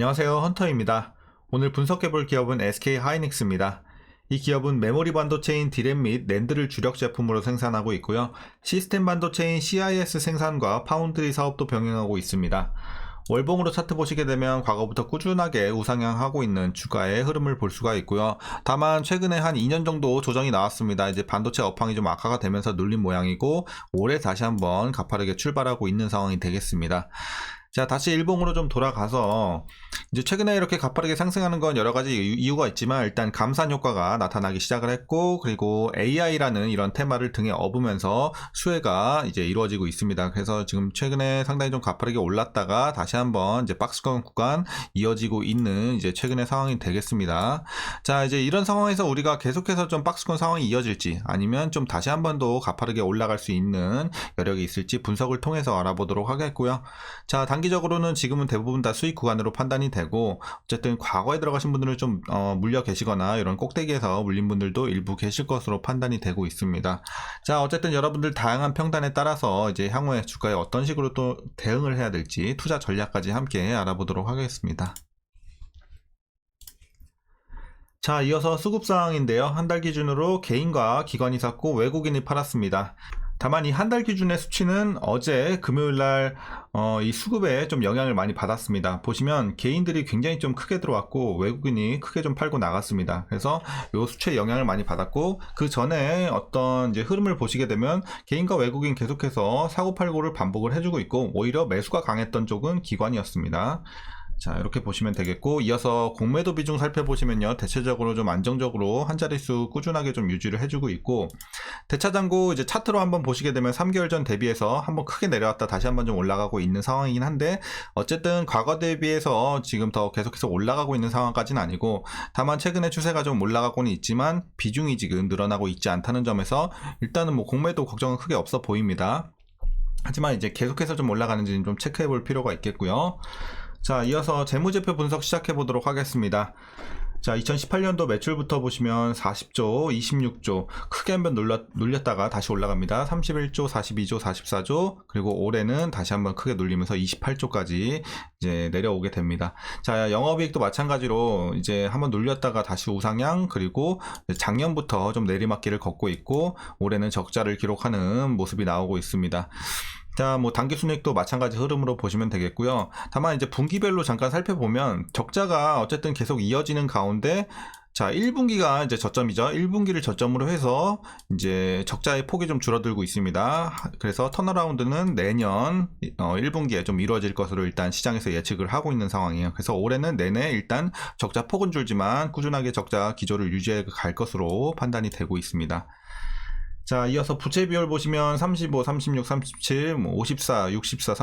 안녕하세요, 헌터입니다. 오늘 분석해볼 기업은 SK하이닉스입니다. 이 기업은 메모리 반도체인 디램 및 낸드를 주력 제품으로 생산하고 있고요. 시스템 반도체인 CIS 생산과 파운드리 사업도 병행하고 있습니다. 월봉으로 차트 보시게 되면 과거부터 꾸준하게 우상향하고 있는 주가의 흐름을 볼 수가 있고요. 다만 최근에 한 2년 정도 조정이 나왔습니다. 이제 반도체 업황이 좀 악화가 되면서 눌린 모양이고 올해 다시 한번 가파르게 출발하고 있는 상황이 되겠습니다. 자, 다시 일봉으로 좀 돌아가서 이제 최근에 이렇게 가파르게 상승하는 건 여러 가지 이유가 있지만 일단 감산 효과가 나타나기 시작을 했고, 그리고 AI라는 이런 테마를 등에 업으면서 수혜가 이제 이루어지고 있습니다. 그래서 지금 최근에 상당히 좀 가파르게 올랐다가 다시 한번 이제 박스권 구간 이어지고 있는 이제 최근의 상황이 되겠습니다. 자, 이제 이런 상황에서 우리가 계속해서 좀 박스권 상황이 이어질지 아니면 좀 다시 한번 더 가파르게 올라갈 수 있는 여력이 있을지 분석을 통해서 알아보도록 하겠고요. 자, 단기적으로는 지금은 대부분 다 수익 구간으로 판단이 되고, 어쨌든 과거에 들어가신 분들은 좀 물려 계시거나 이런 꼭대기에서 물린 분들도 일부 계실 것으로 판단이 되고 있습니다. 자, 어쨌든 여러분들 다양한 평단에 따라서 이제 향후에 주가에 어떤 식으로 또 대응을 해야 될지 투자 전략까지 함께 알아보도록 하겠습니다. 자, 이어서 수급사항인데요. 한 달 기준으로 개인과 기관이 샀고 외국인이 팔았습니다. 다만 이 한 달 기준의 수치는 어제 금요일날 이 수급에 좀 영향을 많이 받았습니다. 보시면 개인들이 굉장히 좀 크게 들어왔고 외국인이 크게 좀 팔고 나갔습니다. 그래서 이 수치에 영향을 많이 받았고, 그 전에 어떤 이제 흐름을 보시게 되면 개인과 외국인 계속해서 사고 팔고를 반복을 해주고 있고, 오히려 매수가 강했던 쪽은 기관이었습니다. 자, 이렇게 보시면 되겠고, 이어서 공매도 비중 살펴보시면요, 대체적으로 좀 안정적으로 한 자릿수 꾸준하게 좀 유지를 해주고 있고, 대차장고 이제 차트로 한번 보시게 되면 3개월 전 대비해서 한번 크게 내려왔다 다시 한번 좀 올라가고 있는 상황이긴 한데, 어쨌든 과거 대비해서 지금 더 계속해서 올라가고 있는 상황까지는 아니고, 다만 최근에 추세가 좀 올라가고는 있지만 비중이 지금 늘어나고 있지 않다는 점에서 일단은 뭐 공매도 걱정은 크게 없어 보입니다. 하지만 이제 계속해서 좀 올라가는지는 좀 체크해 볼 필요가 있겠고요. 자, 이어서 재무제표 분석 시작해 보도록 하겠습니다. 자, 2018년도 매출부터 보시면 40조, 26조 크게 한번 눌렸다가 다시 올라갑니다. 31조, 42조, 44조, 그리고 올해는 다시 한번 크게 눌리면서 28조까지 이제 내려오게 됩니다. 자, 영업이익도 마찬가지로 이제 한번 눌렸다가 다시 우상향, 그리고 작년부터 좀 내리막길을 걷고 있고 올해는 적자를 기록하는 모습이 나오고 있습니다. 자, 뭐 단기순이익도 마찬가지 흐름으로 보시면 되겠고요. 다만 이제 분기별로 잠깐 살펴보면 적자가 어쨌든 계속 이어지는 가운데, 자, 1분기가 이제 저점이죠. 1분기를 저점으로 해서 이제 적자의 폭이 좀 줄어들고 있습니다. 그래서 턴어라운드는 내년 1분기에 좀 이루어질 것으로 일단 시장에서 예측을 하고 있는 상황이에요. 그래서 올해는 내내 일단 적자 폭은 줄지만 꾸준하게 적자 기조를 유지해 갈 것으로 판단이 되고 있습니다. 자, 이어서 부채 비율 보시면 35, 36, 37, 54, 64,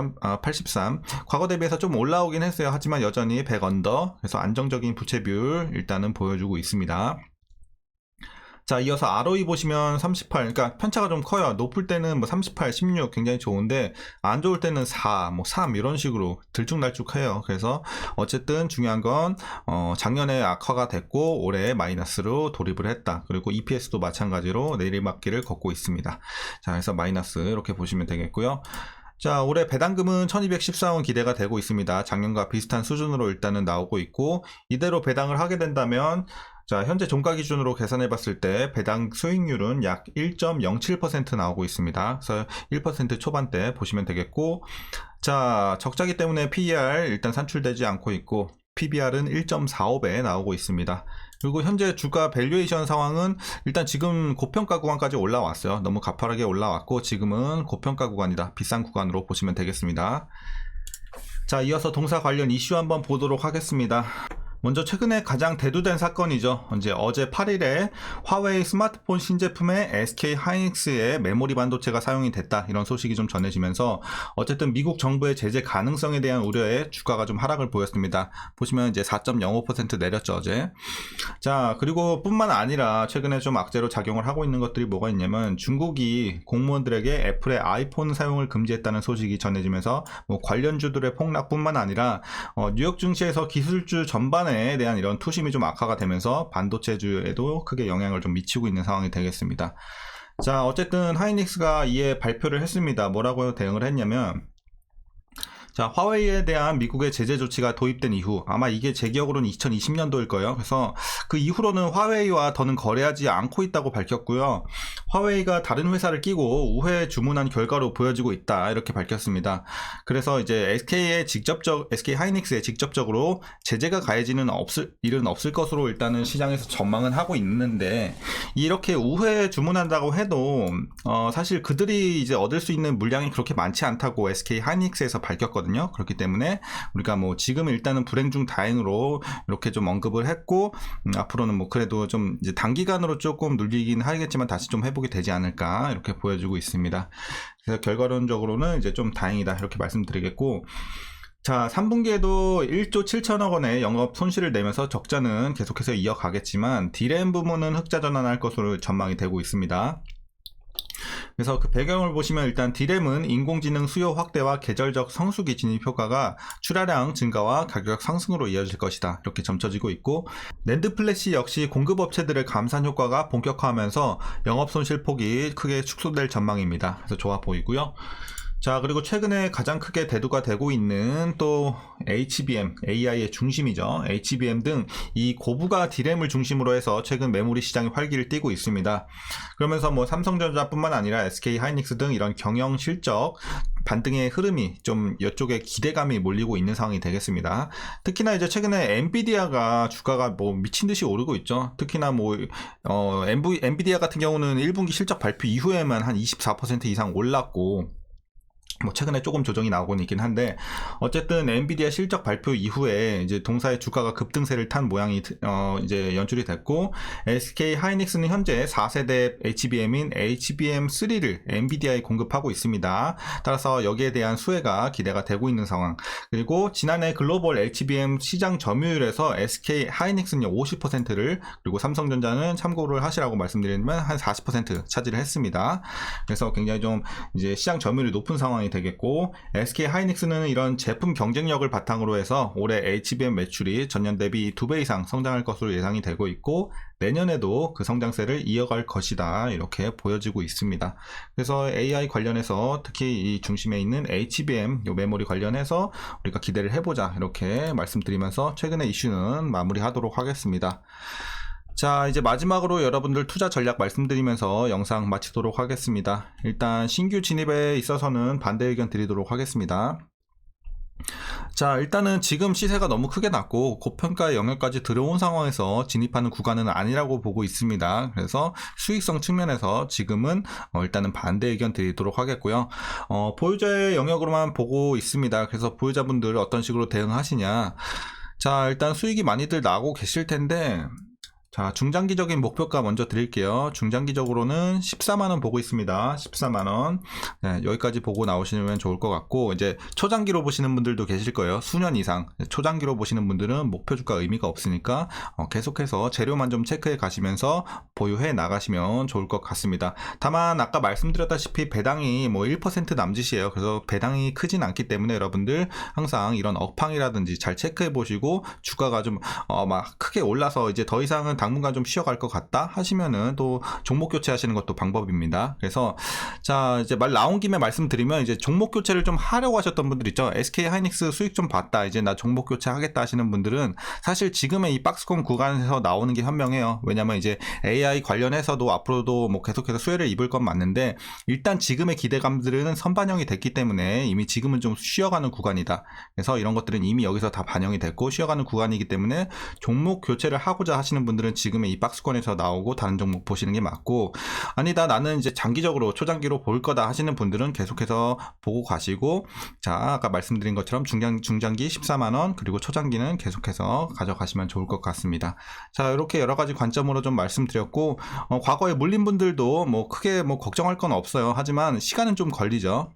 83 과거 대비해서 좀 올라오긴 했어요. 하지만 여전히 100 언더, 그래서 안정적인 부채 비율 일단은 보여주고 있습니다. 자, 이어서 ROE 보시면 38, 그러니까 편차가 좀 커요. 높을 때는 뭐 38, 16 굉장히 좋은데 안 좋을 때는 4, 뭐 3 이런 식으로 들쭉날쭉해요. 그래서 어쨌든 중요한 건 작년에 악화가 됐고 올해 마이너스로 돌입을 했다. 그리고 EPS도 마찬가지로 내리막길을 걷고 있습니다. 자, 그래서 마이너스 이렇게 보시면 되겠고요. 자, 올해 배당금은 1214원 기대가 되고 있습니다. 작년과 비슷한 수준으로 일단은 나오고 있고, 이대로 배당을 하게 된다면 자, 현재 종가 기준으로 계산해 봤을 때 배당 수익률은 약 1.07% 나오고 있습니다. 그래서 1% 초반대 보시면 되겠고, 자, 적자기 때문에 PER 일단 산출되지 않고 있고 PBR은 1.45배 나오고 있습니다. 그리고 현재 주가 밸류에이션 상황은 일단 지금 고평가 구간까지 올라왔어요. 너무 가파르게 올라왔고 지금은 고평가 구간이다. 비싼 구간으로 보시면 되겠습니다. 자, 이어서 동사 관련 이슈 한번 보도록 하겠습니다. 먼저 최근에 가장 대두된 사건이죠. 이제 어제 8일에 화웨이 스마트폰 신제품에 SK하이닉스의 메모리 반도체가 사용이 됐다, 이런 소식이 좀 전해지면서 어쨌든 미국 정부의 제재 가능성에 대한 우려에 주가가 좀 하락을 보였습니다. 보시면 이제 4.05% 내렸죠, 어제. 자, 그리고 뿐만 아니라 최근에 좀 악재로 작용을 하고 있는 것들이 뭐가 있냐면, 중국이 공무원들에게 애플의 아이폰 사용을 금지했다는 소식이 전해지면서 뭐 관련주들의 폭락뿐만 아니라 뉴욕 증시에서 기술주 전반에 대한 이런 투심이 좀 악화가 되면서 반도체주에도 크게 영향을 좀 미치고 있는 상황이 되겠습니다. 자, 어쨌든 하이닉스가 이에 발표를 했습니다. 뭐라고 대응을 했냐면, 자, 화웨이에 대한 미국의 제재 조치가 도입된 이후, 아마 이게 제 기억으로는 2020년도일 거예요. 그래서 그 이후로는 화웨이와 더는 거래하지 않고 있다고 밝혔고요. 화웨이가 다른 회사를 끼고 우회 주문한 결과로 보여지고 있다, 이렇게 밝혔습니다. 그래서 이제 SK 하이닉스에 직접적으로 제재가 가해지는 일은 없을 것으로 일단은 시장에서 전망은 하고 있는데, 이렇게 우회 주문한다고 해도 사실 그들이 이제 얻을 수 있는 물량이 그렇게 많지 않다고 SK 하이닉스에서 밝혔거든요. 그렇기 때문에 우리가 뭐 지금 일단은 불행 중 다행으로 이렇게 좀 언급을 했고, 앞으로는 뭐 그래도 좀 이제 단기간으로 조금 눌리긴 하겠지만 다시 좀 회복이 되지 않을까, 이렇게 보여주고 있습니다. 그래서 결과론적으로는 이제 좀 다행이다, 이렇게 말씀드리겠고, 자, 3분기에도 1조 7천억 원의 영업 손실을 내면서 적자는 계속해서 이어가겠지만 디램 부문은 흑자 전환할 것으로 전망이 되고 있습니다. 그래서 그 배경을 보시면 일단 디램은 인공지능 수요 확대와 계절적 성수기 진입 효과가 출하량 증가와 가격 상승으로 이어질 것이다, 이렇게 점쳐지고 있고, 낸드 플래시 역시 공급업체들의 감산 효과가 본격화하면서 영업 손실 폭이 크게 축소될 전망입니다. 그래서 좋아 보이고요. 자, 그리고 최근에 가장 크게 대두가 되고 있는 또 HBM, AI의 중심이죠. HBM 등 이 고부가 디램을 중심으로 해서 최근 메모리 시장이 활기를 띠고 있습니다. 그러면서 뭐 삼성전자뿐만 아니라 SK 하이닉스 등 이런 경영 실적 반등의 흐름이 좀 이쪽에 기대감이 몰리고 있는 상황이 되겠습니다. 특히나 이제 최근에 엔비디아가 주가가 뭐 미친 듯이 오르고 있죠. 특히나 뭐 엔비디아 같은 경우는 1분기 실적 발표 이후에만 한 24% 이상 올랐고, 뭐 최근에 조금 조정이 나오고는 있긴 한데, 어쨌든 엔비디아 실적 발표 이후에 이제 동사의 주가가 급등세를 탄 모양이 이제 연출이 됐고, SK 하이닉스는 현재 4세대 HBM인 HBM3를 엔비디아에 공급하고 있습니다. 따라서 여기에 대한 수혜가 기대가 되고 있는 상황. 그리고 지난해 글로벌 HBM 시장 점유율에서 SK 하이닉스는 50%를, 그리고 삼성전자는 참고를 하시라고 말씀드리면 한 40% 차지를 했습니다. 그래서 굉장히 좀 이제 시장 점유율이 높은 상황이 되겠고, SK 하이닉스는 이런 제품 경쟁력을 바탕으로 해서 올해 HBM 매출이 전년 대비 2배 이상 성장할 것으로 예상이 되고 있고, 내년에도 그 성장세를 이어갈 것이다, 이렇게 보여지고 있습니다. 그래서 AI 관련해서 특히 이 중심에 있는 HBM 요 메모리 관련해서 우리가 기대를 해보자, 이렇게 말씀드리면서 최근의 이슈는 마무리하도록 하겠습니다. 자, 이제 마지막으로 여러분들 투자 전략 말씀드리면서 영상 마치도록 하겠습니다. 일단 신규 진입에 있어서는 반대 의견 드리도록 하겠습니다. 자, 일단은 지금 시세가 너무 크게 났고 고평가의 영역까지 들어온 상황에서 진입하는 구간은 아니라고 보고 있습니다. 그래서 수익성 측면에서 지금은 일단은 반대 의견 드리도록 하겠고요. 보유자의 영역으로만 보고 있습니다. 그래서 보유자분들 어떤 식으로 대응하시냐. 자, 일단 수익이 많이들 나고 계실 텐데, 자, 중장기적인 목표가 먼저 드릴게요. 중장기적으로는 14만원 보고 있습니다. 14만원. 네, 여기까지 보고 나오시면 좋을 것 같고, 이제 초장기로 보시는 분들도 계실 거예요. 수년 이상. 초장기로 보시는 분들은 목표 주가 의미가 없으니까 계속해서 재료만 좀 체크해 가시면서 보유해 나가시면 좋을 것 같습니다. 다만 아까 말씀드렸다시피 배당이 뭐 1% 남짓이에요. 그래서 배당이 크진 않기 때문에 여러분들 항상 이런 업황이라든지 잘 체크해 보시고, 주가가 좀 막 크게 올라서 이제 더 이상은 당분간 좀 쉬어갈 것 같다 하시면은 또 종목 교체하시는 것도 방법입니다. 그래서 자, 이제 말 나온 김에 말씀드리면, 이제 종목 교체를 좀 하려고 하셨던 분들 있죠. SK 하이닉스 수익 좀 봤다, 이제 나 종목 교체 하겠다 하시는 분들은 사실 지금의 이 박스권 구간에서 나오는 게 현명해요. 왜냐면 이제 AI 관련해서도 앞으로도 뭐 계속해서 수혜를 입을 건 맞는데, 일단 지금의 기대감들은 선반영이 됐기 때문에 이미 지금은 좀 쉬어가는 구간이다. 그래서 이런 것들은 이미 여기서 다 반영이 됐고 쉬어가는 구간이기 때문에 종목 교체를 하고자 하시는 분들은 지금의 이 박스권에서 나오고 다른 종목 보시는 게 맞고, 아니다 나는 이제 장기적으로 초장기로 볼 거다 하시는 분들은 계속해서 보고 가시고, 자, 아까 말씀드린 것처럼 중장기 14만원, 그리고 초장기는 계속해서 가져가시면 좋을 것 같습니다. 자, 이렇게 여러 가지 관점으로 좀 말씀드렸고, 과거에 물린 분들도 뭐 크게 뭐 걱정할 건 없어요. 하지만 시간은 좀 걸리죠.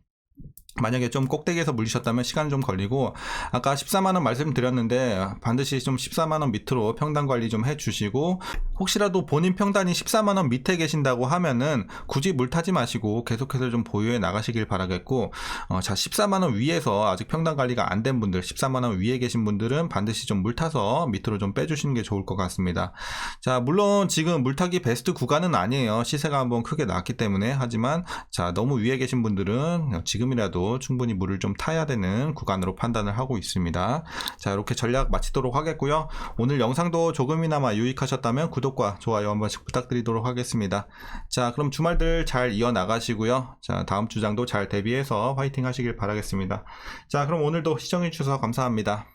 만약에 좀 꼭대기에서 물리셨다면 시간은 좀 걸리고, 아까 14만원 말씀드렸는데 반드시 좀 14만원 밑으로 평단 관리 좀 해주시고, 혹시라도 본인 평단이 14만원 밑에 계신다고 하면은 굳이 물 타지 마시고 계속해서 좀 보유해 나가시길 바라겠고, 자, 14만원 위에서 아직 평단 관리가 안 된 분들, 14만원 위에 계신 분들은 반드시 좀 물 타서 밑으로 좀 빼주시는 게 좋을 것 같습니다. 자, 물론 지금 물타기 베스트 구간은 아니에요. 시세가 한번 크게 나왔기 때문에. 하지만 자, 너무 위에 계신 분들은 지금이라도 충분히 물을 좀 타야 되는 구간으로 판단을 하고 있습니다. 자, 이렇게 전략 마치도록 하겠고요. 오늘 영상도 조금이나마 유익하셨다면 구독과 좋아요 한 번씩 부탁드리도록 하겠습니다. 자, 그럼 주말들 잘 이어나가시고요. 자, 다음 주장도 잘 대비해서 화이팅 하시길 바라겠습니다. 자, 그럼 오늘도 시청해주셔서 감사합니다.